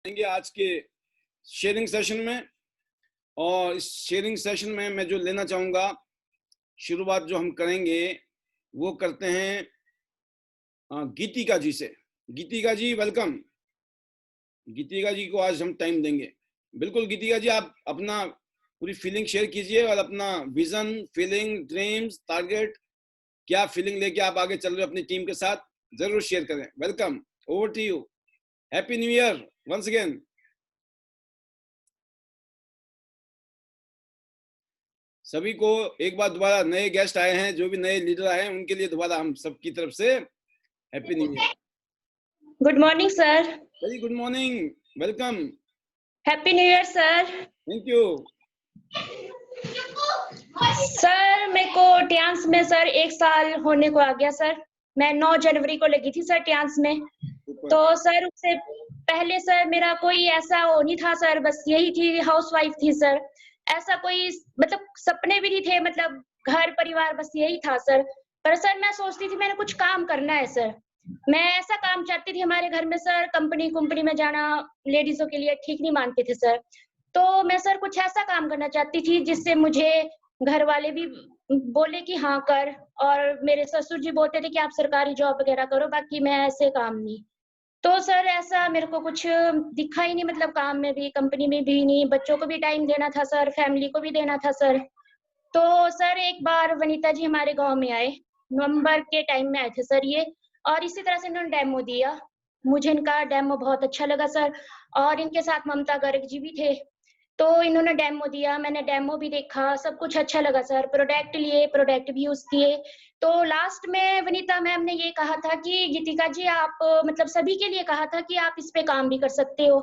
करेंगे आज के शेयरिंग सेशन में। और इस शेयरिंग सेशन में मैं जो लेना चाहूँगा, शुरुआत जो हम करेंगे वो करते हैं गीतिका जी से। गीतिका जी वेलकम। गीतिका जी को आज हम टाइम देंगे। बिल्कुल गीतिका जी, आप अपना पूरी फीलिंग शेयर कीजिए और अपना विजन, फीलिंग, ड्रीम्स, टारगेट, क्या फीलिंग लेके आप आगे चल रहे हो अपनी टीम के साथ, जरूर शेयर करें। Welcome, over to you. Happy new year once again. सभी को एक बार दोबारा, नए गेस्ट आए हैं, जो भी नए लीडर आए हैं उनके लिए दोबारा हम सबकी तरफ से happy new year. Good morning sir. Very good morning, welcome. Happy new year sir. Thank you sir. मेरे को ट्यांस में सर 1 साल होने को आ गया सर। मैं 9 जनवरी को लगी थी सर ट्यांस में। तो सर उससे पहले सर मेरा कोई ऐसा वो नहीं था सर, बस यही थी, हाउसवाइफ थी सर। ऐसा कोई मतलब सपने भी नहीं थे, मतलब घर परिवार बस यही था सर। पर सर मैं सोचती थी मैंने कुछ काम करना है सर। मैं ऐसा काम चाहती थी, हमारे घर में सर कंपनी में जाना लेडीजों के लिए ठीक नहीं मानते थे सर। तो मैं सर कुछ ऐसा काम करना चाहती थी जिससे मुझे घर वाले भी बोले कि हाँ कर, और मेरे ससुर जी बोलते थे कि आप सरकारी जॉब वगैरह करो, बाकी मैं ऐसे काम नहीं। तो सर ऐसा मेरे को कुछ दिखा ही नहीं, मतलब काम में भी कंपनी में भी नहीं, बच्चों को भी टाइम देना था सर, फैमिली को भी देना था सर। तो सर एक बार वनीता जी हमारे गांव में आए, नवंबर के टाइम में आए थे सर ये, और इसी तरह से इन्होंने डेमो दिया। मुझे इनका डेमो बहुत अच्छा लगा सर, और इनके साथ ममता गर्ग जी भी थे। तो इन्होंने डेमो दिया, मैंने डेमो भी देखा, सब कुछ अच्छा लगा सर। प्रोडक्ट लिए, प्रोडक्ट भी यूज किए। तो लास्ट में वनीता मैम ने ये कहा था कि गीतिका जी आप मतलब सभी के लिए कहा था कि आप इस पे काम भी कर सकते हो।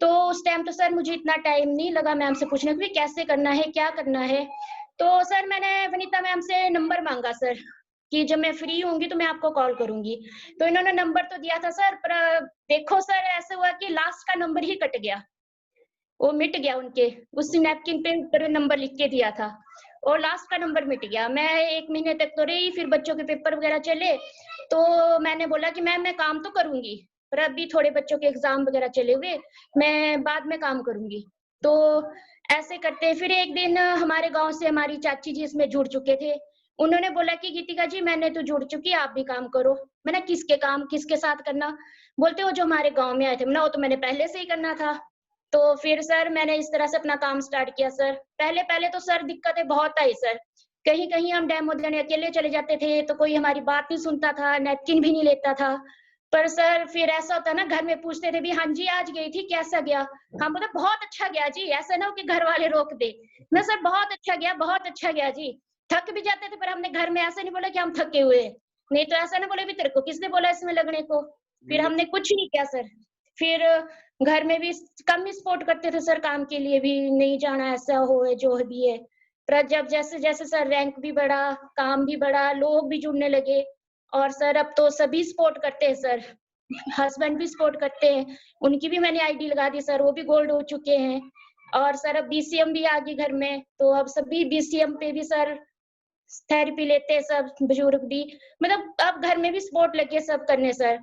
तो उस टाइम तो सर मुझे इतना टाइम नहीं लगा मैम से पूछने को कैसे करना है, क्या करना है। तो सर मैंने वनीता मैम से नंबर मांगा सर कि जब मैं फ्री होंगी तो मैं आपको कॉल करूंगी। तो इन्होंने नंबर तो दिया था सर, पर देखो सर ऐसे हुआ कि लास्ट का नंबर ही कट गया, वो मिट गया उनके उस नैपकिन पे ऊपर नंबर लिख के दिया था, और लास्ट का नंबर मिट गया। मैं 1 महीने तक तो रही, फिर बच्चों के पेपर वगैरह चले, तो मैंने बोला कि मैम मैं काम तो करूंगी, पर अभी थोड़े बच्चों के एग्जाम वगैरह चले हुए, मैं बाद में काम करूंगी। तो ऐसे करते फिर एक दिन हमारे गांव से हमारी चाची जी इसमें जुड़ चुके थे। उन्होंने बोला कि गीतिका जी मैंने तो जुड़ चुकी, आप भी काम करो। मैंने किसके काम, किसके साथ करना? बोलते हो जो हमारे गांव में आए थे। मैंने वो तो मैंने पहले से ही करना था। तो फिर सर मैंने इस तरह से अपना काम स्टार्ट किया सर। पहले तो सर दिक्कतें बहुत आई सर। कहीं-कहीं हम डेमो देने अकेले चले जाते थे, तो कोई हमारी बात नहीं सुनता था, नैपकिन भी नहीं लेता था। पर सर फिर ऐसा होता है ना, घर में पूछते थे भी, हाँ जी आज गई थी, कैसा गया? हम बोले बहुत अच्छा गया जी, ऐसा ना हो कि घर वाले रोक दे। मैं सर बहुत अच्छा गया, बहुत अच्छा गया जी। थक भी जाते थे, पर हमने घर में ऐसे नहीं बोला कि हम थके हुए हैं। नहीं तो ऐसा ना बोले भी तेरे को किसने बोला इसमें लगने को? फिर हमने कुछ नहीं किया सर। फिर घर में भी कम ही सपोर्ट करते थे सर, काम के लिए भी नहीं जाना, ऐसा हो है जो भी है। पर जब जैसे-जैसे सर रैंक भी बढ़ा, काम भी बढ़ा, लोग भी जुड़ने लगे, और सर अब तो सभी सपोर्ट करते हैं सर। हस्बैंड भी सपोर्ट करते हैं, उनकी भी मैंने आईडी लगा दी सर, वो भी गोल्ड हो चुके हैं। और सर अब बीसीएम भी आ गई घर में, तो अब सभी बीसीएम पे भी सर थेरेपी लेते हैं सब बुजुर्ग भी। मतलब अब घर में भी सपोर्ट लगे सब करने सर।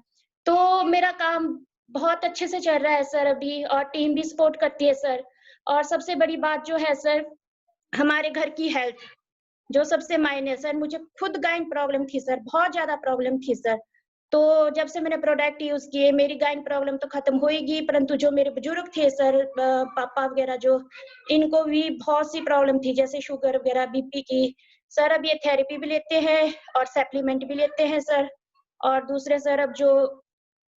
तो मेरा काम बहुत अच्छे से चल रहा है सर अभी, और टीम भी सपोर्ट करती है सर। और सबसे बड़ी बात जो है सर, हमारे घर की हेल्थ जो सबसे मायने है सर। मुझे खुद गाइन प्रॉब्लम थी सर, बहुत ज़्यादा प्रॉब्लम थी सर। तो जब से मैंने प्रोडक्ट यूज़ किए, मेरी गाइन प्रॉब्लम तो खत्म होएगी, परंतु जो मेरे बुजुर्ग थे सर, पापा वगैरह जो, इनको भी बहुत सी प्रॉब्लम थी, जैसे शुगर वगैरह, बीपी की। सर अब ये थेरेपी भी लेते हैं और सप्लीमेंट भी लेते हैं सर। और दूसरे सर अब जो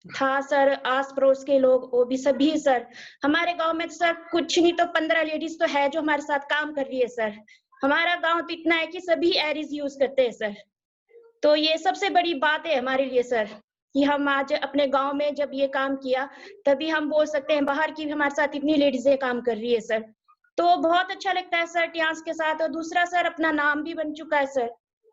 था सर आस-पड़ोस के लोग, वो भी सभी सर, हमारे गाँव में तो सर कुछ नहीं तो 15 लेडीज़ तो है जो हमारे साथ काम कर रही है सर। हमारा गाँव तो इतना है कि सभी एरीज़ यूज़ करते हैं सर। तो ये सबसे बड़ी बात है हमारे लिए सर, कि हम आज अपने गाँव में जब ये काम किया, तभी हम बोल सकते हैं बाहर की भी हमारे साथ इतनी लेडीज़ें काम कर रही है सर। तो बहुत अच्छा लगता है सर ट्यांस के साथ। और दूसरा सर अपना नाम भी बन चुका है सर,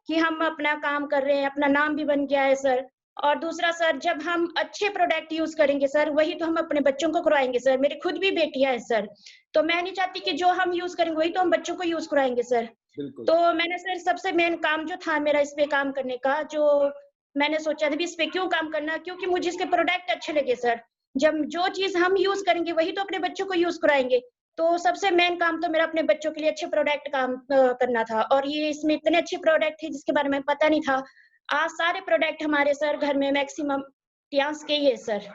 कि हम अपना काम कर रहे हैं, अपना नाम भी बन गया है सर। और दूसरा सर, जब हम अच्छे प्रोडक्ट यूज़ करेंगे सर, वही तो हम अपने बच्चों को करवाएँगे सर। मेरी खुद भी बेटियाँ हैं सर, तो मैं नहीं चाहती कि जो हम यूज़ करेंगे वही तो हम बच्चों को यूज़ कराएँगे सर। बिल्कुल। तो मैंने सर सबसे मेन काम जो था मेरा इस पे काम करने का, जो मैंने सोचा था भी इस पे क्यों काम करना, क्योंकि मुझे इसके प्रोडक्ट अच्छे लगे सर। जब जो चीज हम यूज करेंगे वही तो अपने बच्चों को यूज कराएंगे। तो सबसे मेन काम तो मेरा अपने बच्चों के लिए अच्छे प्रोडक्ट करना था, और ये इसमें इतने अच्छे प्रोडक्ट थे जिसके बारे में पता नहीं था। आज सारे प्रोडक्ट हमारे सर घर में मैक्सिमम टियांस के ही है सर।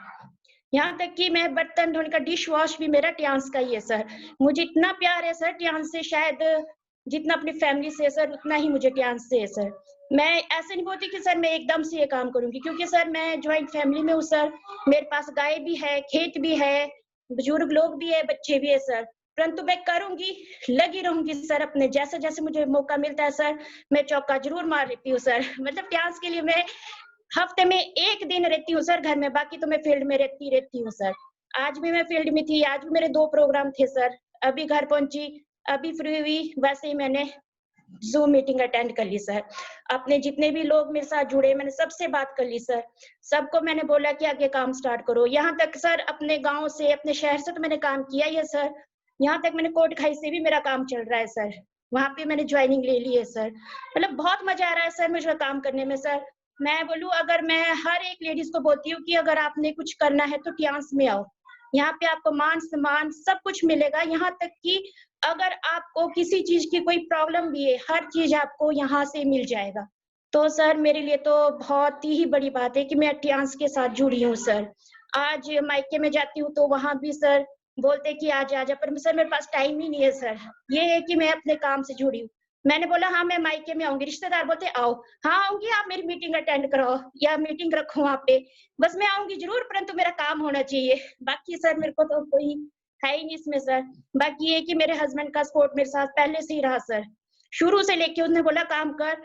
यहाँ तक कि मैं बर्तन धोने का डिश वॉश भी मेरा टियांस का ही है सर। मुझे इतना प्यार है सर टियांस से, शायद जितना अपनी फैमिली से है सर उतना ही मुझे टियांस से है सर। मैं ऐसे नहीं बोलती कि सर मैं एकदम से ये काम करूंगी, क्योंकि सर मैं ज्वाइंट फैमिली में हूँ सर। मेरे पास गाय भी है, खेत भी है, बुजुर्ग लोग भी है, बच्चे भी है सर। परंतु मैं करूंगी, लगी रहूंगी सर। अपने जैसे जैसे मुझे मौका मिलता है सर, मैं चौका जरूर मार लेती हूँ सर। मतलब टियांस के लिए मैं हफ्ते में 1 दिन रहती हूँ सर घर में, बाकी तो मैं फील्ड में रहती हूँ सर। आज भी मैं फील्ड में थी, आज भी मेरे 2 प्रोग्राम थे सर। अभी घर पहुंची, अभी फ्री हुई, वैसे ही मैंने ज़ूम मीटिंग अटेंड कर ली सर। अपने जितने भी लोग मेरे साथ जुड़े, मैंने सबसे बात कर ली सर। सबको मैंने बोला कि आगे काम स्टार्ट करो। यहाँ तक सर अपने गाँव से, अपने शहर से तो मैंने काम किया ही है सर। यहाँ तक मैंने कोट खाई से भी मेरा काम चल रहा है सर। वहाँ पे मैंने ज्वाइनिंग ले ली है सर। मतलब बहुत मज़ा आ रहा है सर मुझे काम करने में सर। मैं बोलूँ, अगर मैं हर एक लेडीज़ को बोलती हूँ कि अगर आपने कुछ करना है तो टियांस में आओ। यहाँ पे आपको मान-सम्मान सब कुछ मिलेगा। यहाँ तक कि अगर आपको किसी चीज़ की कोई प्रॉब्लम भी है, हर चीज़ आपको यहाँ से मिल जाएगा। तो सर मेरे लिए तो बहुत ही बड़ी बात है कि मैं टियांस के साथ जुड़ी हूँ सर। आज मायके में जाती हूँ तो वहाँ भी सर बोलते हैं कि आ जा, पर सर मेरे पास टाइम ही नहीं है सर। ये है कि मैं अपने काम से जुड़ी हूँ। मैंने बोला हाँ, मैं मायके में आऊँगी, रिश्तेदार बोलते हैं आओ। हाँ, आऊँगी, आप मेरी मीटिंग अटेंड कराओ या मीटिंग रखो वहाँ पे। बस मैं आऊँगी ज़रूर, परंतु मेरा काम होना चाहिए। बाकी सर मेरे को तो कोई है ही नहीं इसमें सर। बाकी ये है कि मेरे हस्बैंड का सपोर्ट मेरे साथ पहले से ही रहा सर। शुरू से लेके उन्होंने बोला काम कर,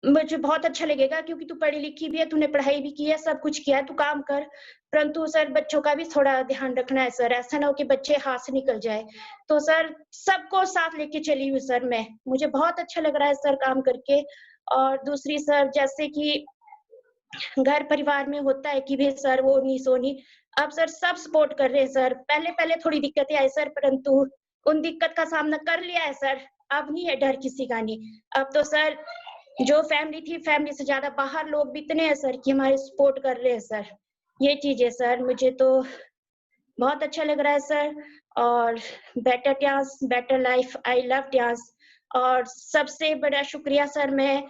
मुझे बहुत अच्छा लगेगा क्योंकि तू पढ़ी-लिखी भी है, तूने पढ़ाई भी की है, सब कुछ किया है, तू काम कर। परंतु सर बच्चों का भी थोड़ा ध्यान रखना है सर, ऐसा ना हो कि बच्चे हाथ से निकल जाए। तो सर सबको साथ लेके चली हूँ सर मैं। मुझे बहुत अच्छा लग रहा है सर काम करके। और दूसरी सर, जैसे कि घर परिवार में होता है कि भई सर वो नहीं, सो नहीं। अब सर सब सपोर्ट कर रहे हैं सर। पहले-पहले थोड़ी दिक्कतें आई सर, परंतु उन दिक्कत का सामना कर लिया है सर। अब नहीं है डर किसी का नहीं। अब तो सर जो फैमिली थी, फैमिली से ज़्यादा बाहर लोग भी इतने हैं सर कि हमारे सपोर्ट कर रहे हैं सर। ये चीज़ है सर, मुझे तो बहुत अच्छा लग रहा है सर। और बेटर ट्यास, बेटर लाइफ, आई लव ट्यास। और सबसे बड़ा शुक्रिया सर मैं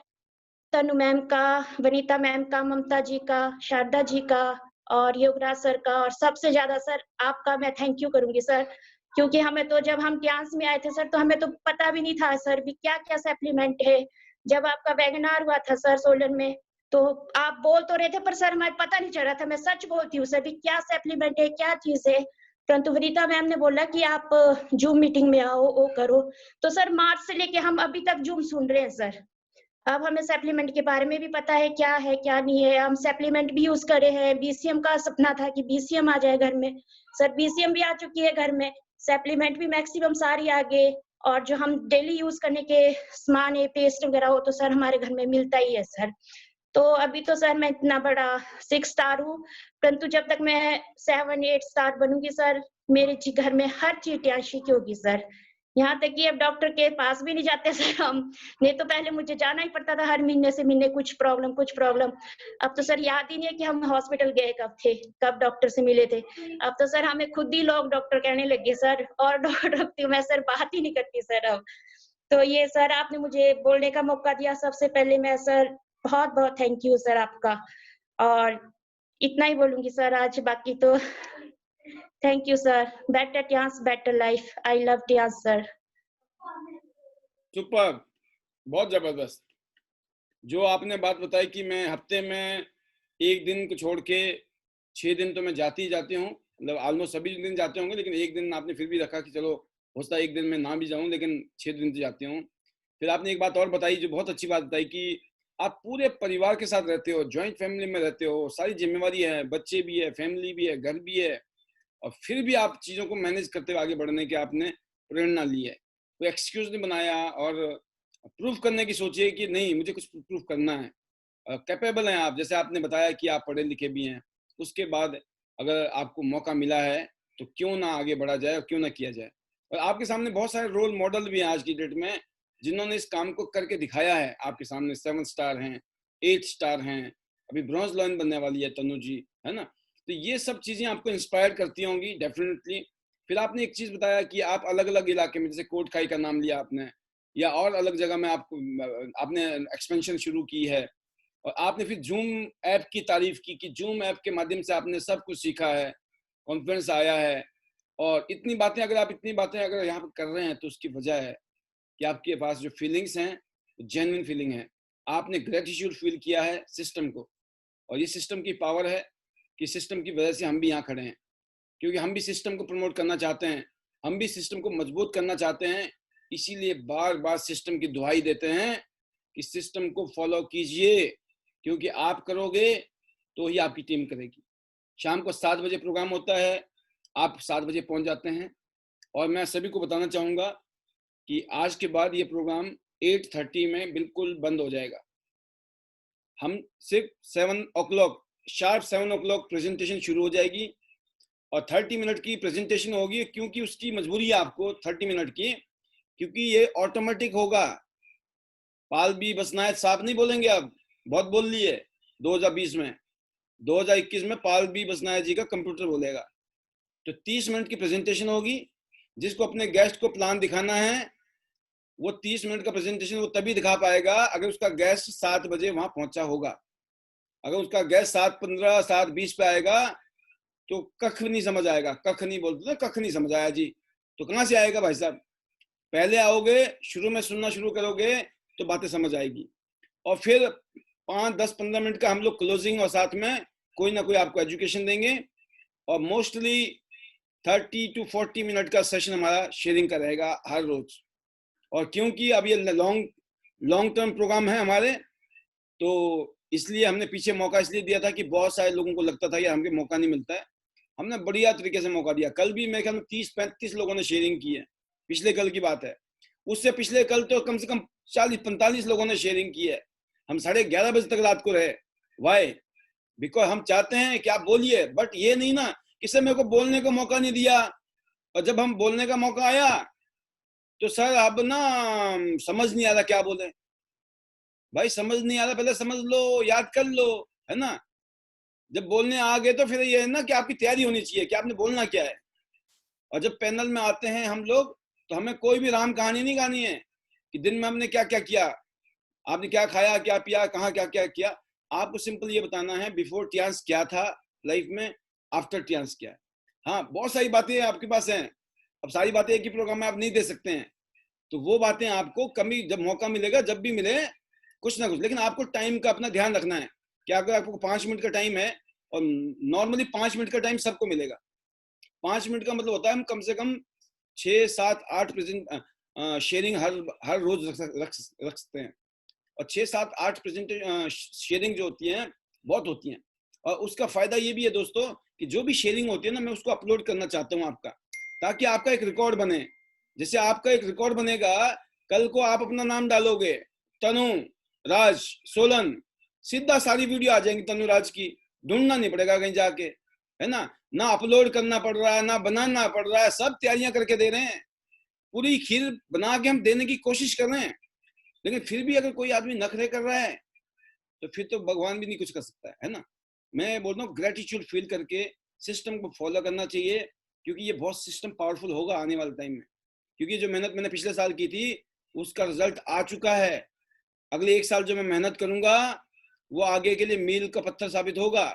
तनु मैम का, वनीता मैम का, ममता जी का, शारदा जी का और योगराज सर का, और सबसे ज़्यादा सर आपका मैं थैंक यू करूँगी सर। क्योंकि हमें तो जब हम ट्यास में आए थे सर, तो हमें तो पता भी नहीं था सर भी क्या-क्या सप्लीमेंट है। जब आपका वेबिनार हुआ था सर सोलन में, तो आप बोल तो रहे थे पर सर हमें पता नहीं चल रहा था। मैं सच बोलती हूँ सर भी क्या सप्लीमेंट है, क्या चीज़ है। परंतु वनीता मैम ने बोला कि आप ज़ूम मीटिंग में आओ, वो करो। तो सर मार्च से लेके हम अभी तक ज़ूम सुन रहे हैं सर। अब हमें सप्लीमेंट के बारे में भी पता है, क्या नहीं है। हम सप्लीमेंट भी यूज़ कर रहे हैं। बीसीएम का सपना था कि बीसीएम आ जाए घर में। सर बीसीएम भी आ चुकी है घर में। सप्लीमेंट भी मैक्सिमम सारी आ गए, और जो हम डेली यूज़ करने के सामान है, पेस्ट वगैरह, वो तो सर हमारे घर में मिलता ही है सर। तो अभी तो सर मैं इतना बड़ा 6 स्टार हूँ, परंतु जब तक मैं 7-8 स्टार बनूँगी सर, मेरे घर में हर चीज़ ट्याशी की होगी सर। यहाँ तक कि अब डॉक्टर के पास भी नहीं जाते सर हम। नहीं तो पहले मुझे जाना ही पड़ता था हर महीने से महीने, कुछ प्रॉब्लम। अब तो सर याद ही नहीं है कि हम हॉस्पिटल गए कब थे, कब डॉक्टर से मिले थे। अब तो सर हमें खुद ही लोग डॉक्टर कहने लगे सर, और डॉक्टर मैं सर बात ही नहीं करती सर अब। तो ये सर आपने मुझे बोलने का मौका दिया, सबसे पहले मैं सर बहुत-बहुत थैंक यू सर आपका। और इतना ही बोलूँगी सर आज, बाकी तो thank you sir. Better chance, better life. I love टियास सर। सुपर, बहुत जबरदस्त। जो आपने बात बताई कि मैं हफ्ते में 1 दिन को छोड़ के 6 दिन तो मैं जाती ही जाती हूँ, मतलब ऑलमोस्ट सभी दिन जाते होंगे, लेकिन 1 दिन आपने फिर भी रखा कि चलो हो सकता है 1 दिन मैं ना भी जाऊँ, लेकिन 6 दिन तो जाती हूँ। फिर आपने एक बात और बताई जो बहुत अच्छी बात बताई कि आप पूरे परिवार के साथ रहते हो, जॉइंट फैमिली में रहते हो, सारी ज़िम्मेवारी है, बच्चे भी है, फैमिली भी है, घर भी है, और फिर भी आप चीज़ों को मैनेज करते हुए आगे बढ़ने की आपने प्रेरणा ली है। कोई एक्सक्यूज़ नहीं बनाया और प्रूफ करने की सोची है कि नहीं मुझे कुछ प्रूफ करना है। कैपेबल हैं आप, जैसे आपने बताया कि आप पढ़े लिखे भी हैं। उसके बाद अगर आपको मौका मिला है तो क्यों ना आगे बढ़ा जाए और क्यों ना किया जाए। और आपके सामने बहुत सारे रोल मॉडल भी हैं आज की डेट में, जिन्होंने इस काम को करके दिखाया है। आपके सामने 7 स्टार हैं, 8 स्टार हैं, अभी ब्रॉन्ज लॉयन बनने वाली है तनु जी, है ना? तो ये सब चीजें आपको इंस्पायर करती होंगी डेफिनेटली। फिर आपने एक चीज बताया कि आप अलग अलग इलाके में, जैसे कोटखाई का नाम लिया आपने, या और अलग जगह में आपने एक्सपेंशन शुरू की है, और आपने फिर जूम ऐप की तारीफ की कि जूम ऐप के माध्यम से आपने सब कुछ सीखा है, कॉन्फ्रेंस आया है, और इतनी बातें अगर यहाँ पर कर रहे हैं तो उसकी वजह है कि आपके पास जो फीलिंग्स हैं जेन्युइन फीलिंग है। आपने ग्रेटिट्यूड फील किया है सिस्टम को, और ये सिस्टम की पावर है कि सिस्टम की वजह से हम भी यहाँ खड़े हैं, क्योंकि हम भी सिस्टम को प्रमोट करना चाहते हैं, हम भी सिस्टम को मजबूत करना चाहते हैं। इसीलिए बार बार सिस्टम की दुहाई देते हैं कि सिस्टम को फॉलो कीजिए, क्योंकि आप करोगे तो ही आपकी टीम करेगी। शाम को 7 बजे प्रोग्राम होता है, आप 7 बजे पहुंच जाते हैं। और मैं सभी को बताना चाहूँगा कि आज के बाद ये प्रोग्राम 8:30 में बिल्कुल बंद हो जाएगा। हम सिर्फ 7 o'clock शार्प 7 o'clock प्रेजेंटेशन शुरू हो जाएगी, और 30 मिनट की प्रेजेंटेशन होगी, क्योंकि उसकी मजबूरी है आपको 30 मिनट की, क्योंकि ये ऑटोमेटिक होगा। पाल बी बसनायत साहब नहीं बोलेंगे, अब बहुत बोल लिए 2020 में, 2021 में पाल बी बसनायत जी का कंप्यूटर बोलेगा। तो 30 मिनट की प्रेजेंटेशन होगी। जिसको अपने गेस्ट को प्लान दिखाना है, वो 30 मिनट का प्रेजेंटेशन वो तभी दिखा पाएगा अगर उसका गेस्ट 7 बजे वहां पहुंचा होगा। अगर उसका गेस्ट 7:15 7:20 पे आएगा तो कख नहीं समझ आएगा। कख नहीं बोलते ना, कख नहीं समझ आया जी, तो कहां से आएगा भाई साहब? पहले आओगे, शुरू में सुनना शुरू करोगे तो बातें समझ आएगी, और फिर 5, 10, 15 मिनट का हम लोग क्लोजिंग और साथ में कोई ना कोई आपको एजुकेशन देंगे, और मोस्टली 30 to 40 मिनट का सेशन हमारा शेयरिंग का रहेगा हर रोज। और क्योंकि अब ये लॉन्ग टर्म प्रोग्राम है हमारे, तो इसलिए हमने पीछे मौका इसलिए दिया था कि बहुत सारे लोगों को लगता था यार हमको मौका नहीं मिलता है। हमने बढ़िया तरीके से मौका दिया। कल भी मेरे ख्याल में 30-35 लोगों ने शेयरिंग की है, पिछले कल की बात है। उससे पिछले कल तो कम से कम 40-45 लोगों ने शेयरिंग की है। हम 11:30 बजे तक रात को रहे। वाई? बिकॉज हम चाहते हैं कि आप बोलिए, बट ये नहीं ना कि सर मेरे को बोलने का मौका नहीं दिया, और जब हम बोलने का मौका आया तो सर अब ना समझ नहीं आ रहा क्या बोले। भाई समझ नहीं आ रहा, पहले समझ लो, याद कर लो, है ना। जब बोलने आ गए तो फिर ये है ना कि आपकी तैयारी होनी चाहिए कि आपने बोलना क्या है। और जब पैनल में आते हैं हम लोग, तो हमें कोई भी राम कहानी नहीं गानी है कि दिन में हमने क्या क्या किया, आपने क्या खाया, क्या पिया, कहाँ क्या क्या किया। आपको सिंपल ये बताना है बिफोर टियांस क्या था लाइफ में, आफ्टर टियांस क्या है। हाँ, बहुत सारी बातें आपके पास हैं, अब सारी बातें एक ही प्रोग्राम में आप नहीं दे सकते हैं, तो वो बातें आपको कभी जब मौका मिलेगा, जब भी मिले कुछ ना कुछ। लेकिन आपको टाइम का अपना ध्यान रखना है कि अगर आपको 5 मिनट का टाइम है, और नॉर्मली 5 मिनट का टाइम सबको मिलेगा। 5 मिनट का मतलब होता है हम कम से कम 6, 7, 8 प्रेजेंट शेयरिंग हर रोज रख सकते हैं, और 6, 7, 8 प्रेजेंटेशन शेयरिंग जो होती हैं बहुत होती हैं। और उसका फायदा ये भी है दोस्तों कि जो भी शेयरिंग होती है ना, मैं उसको अपलोड करना चाहता हूँ आपका, ताकि आपका एक रिकॉर्ड बने। जैसे आपका एक रिकॉर्ड बनेगा, कल को आप अपना नाम डालोगे तनु राज सोलन, सीधा सारी वीडियो आ जाएंगी तनु राज की, ढूंढना नहीं पड़ेगा कहीं जाके, है ना। ना अपलोड करना पड़ रहा है, ना बनाना पड़ रहा है, सब तैयारियां करके दे रहे हैं। पूरी खीर बना के हम देने की कोशिश कर रहे हैं, लेकिन फिर भी अगर कोई आदमी नखरे कर रहा है तो फिर तो भगवान भी नहीं कुछ कर सकता है ना। मैं बोल रहा हूँ ग्रेटिट्यूड फील करके सिस्टम को फॉलो करना चाहिए, क्योंकि ये बहुत सिस्टम पावरफुल होगा आने वाले टाइम में। क्योंकि जो मेहनत मैंने पिछले साल की थी उसका रिजल्ट आ चुका है। अगले 1 साल जो मैं मेहनत करूंगा वो आगे के लिए मील का पत्थर साबित होगा,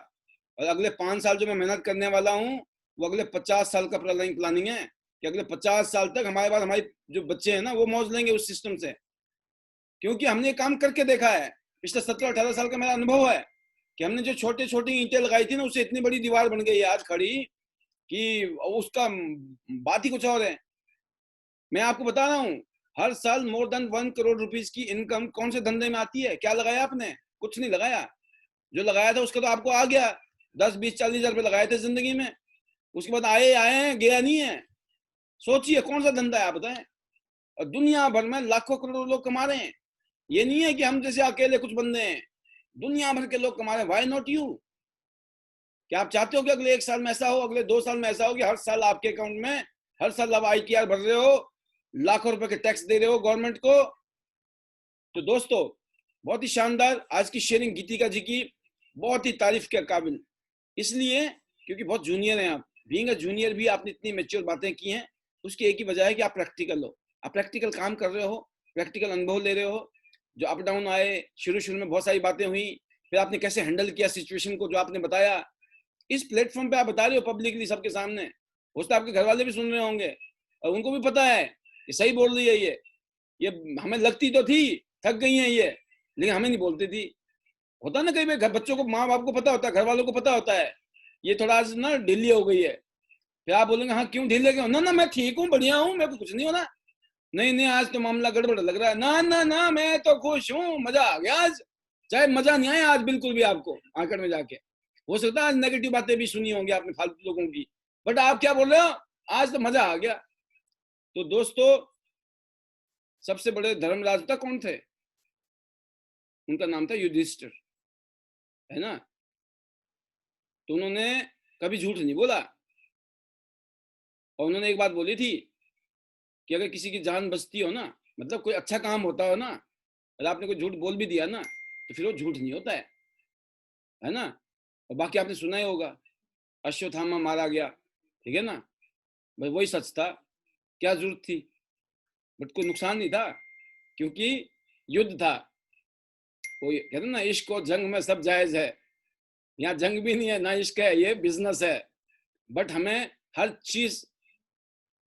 और अगले 5 साल जो मैं मेहनत करने वाला हूँ वो अगले 50 साल का प्लानिंग है कि अगले 50 साल तक हमारे पास हमारे जो बच्चे हैं ना वो मौज लेंगे उस सिस्टम से, क्योंकि हमने काम करके देखा है। पिछले 17-18 साल का मेरा अनुभव है कि हमने जो छोटे छोटी ईंटें लगाई थी ना, उससे इतनी बड़ी दीवार बन गई है आज खड़ी कि उसका बात ही कुछ और है। मैं आपको बता रहा हूँ, हर साल मोर देन 1 करोड़ रुपीस की इनकम कौन से धंधे में आती है? क्या लगाया आपने? कुछ नहीं लगाया। जो लगाया था उसका तो आपको आ गया, 10, 20, 40 हजार रुपये लगाए थे जिंदगी में, उसके बाद आए हैं, गया नहीं है। सोचिए कौन सा धंधा है आप बताएं। और दुनिया भर में लाखों करोड़ों लोग कमा रहे हैं। ये नहीं है कि हम जैसे अकेले कुछ बंदे हैं, दुनिया भर के लोग कमा रहे हैं। Why not you? क्या आप चाहते हो कि अगले 1 साल में ऐसा हो, अगले 2 साल में ऐसा हो कि हर साल आपके अकाउंट में, हर साल आप ITR भर रहे हो, लाखों रुपए के टैक्स दे रहे हो गवर्नमेंट को? तो दोस्तों बहुत ही शानदार आज की शेयरिंग गीतिका जी की, बहुत ही तारीफ के काबिल, इसलिए क्योंकि बहुत जूनियर हैं आप। बीइंग अ जूनियर भी आपने इतनी मैच्योर बातें की हैं, उसकी एक ही वजह है कि आप प्रैक्टिकल हो, आप प्रैक्टिकल काम कर रहे हो, प्रैक्टिकल अनुभव ले रहे हो। जो अप डाउन आए, शुरू में बहुत सारी बातें हुई, फिर आपने कैसे हैंडल किया सिचुएशन को, जो आपने बताया इस प्लेटफॉर्म पे आप बता रहे हो पब्लिकली सबके सामने। हो सकता है आपके घर वाले भी सुन रहे होंगे और उनको भी पता है ये सही बोल रही है, ये हमें लगती तो थी थक गई है ये, लेकिन हमें नहीं बोलती थी। होता ना कई बार घर बच्चों को, माँ बाप को पता होता है, घर वालों को पता होता है ये थोड़ा आज ना ढीली हो गई है। फिर आप बोलेंगे हाँ क्यों ढीले क्यों? ना ना मैं ठीक हूँ, बढ़िया हूँ, मेरे को कुछ नहीं होना। नहीं नहीं आज तो मामला गड़बड़ लग रहा है। ना ना ना मैं तो खुश हूँ, मजा आ गया आज, चाहे मजा नहीं आया आज बिल्कुल भी आपको मार्केट में जाके। हो सकता है आज नेगेटिव बातें भी सुनी होंगी आपने फालतू लोगों की, बट आप क्या बोल रहे हो, आज तो मजा आ गया। तो दोस्तों सबसे बड़े धर्मराज कौन थे? उनका नाम था युधिष्ठिर, है ना। तो उन्होंने कभी झूठ नहीं बोला, और उन्होंने एक बात बोली थी कि अगर किसी की जान बचती हो ना, मतलब कोई अच्छा काम होता हो ना, और आपने कोई झूठ बोल भी दिया ना, तो फिर वो झूठ नहीं होता है ना। और बाकी आपने सुना ही होगा, अश्वत्थामा मारा गया, ठीक है ना, भाई वही सच था, क्या जरूरत थी, बट कोई नुकसान नहीं था क्योंकि युद्ध था। कोई कहते ना इश्क और जंग में सब जायज है, यहाँ जंग भी नहीं है ना इश्क है, ये बिजनेस है। बट हमें हर चीज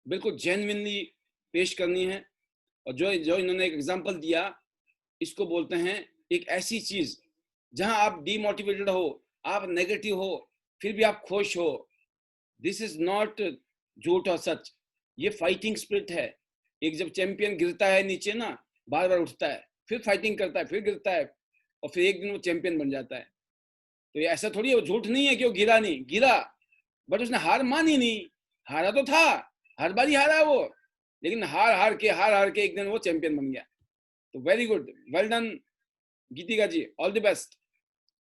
बिल्कुल जेन्युइनली पेश करनी है। और जो जो इन्होंने एक एग्जांपल दिया, इसको बोलते हैं एक ऐसी चीज जहां आप डीमोटिवेटेड हो, आप नेगेटिव हो, फिर भी आप खुश हो। दिस इज नॉट झूठ और सच, ये फाइटिंग स्पिरिट है। एक जब चैंपियन गिरता है नीचे ना, बार बार उठता है, फिर फाइटिंग करता है, फिर गिरता है, और फिर एक दिन वो चैंपियन बन जाता है। तो ये ऐसा थोड़ी है, वो झूठ नहीं है कि वो गिरा नहीं, गिरा बट उसने हार मानी नहीं। हारा तो था, हर बार ही हारा वो, लेकिन हार हार के एक दिन वो चैंपियन बन गया। तो very good, well done Geetika ji, all the best.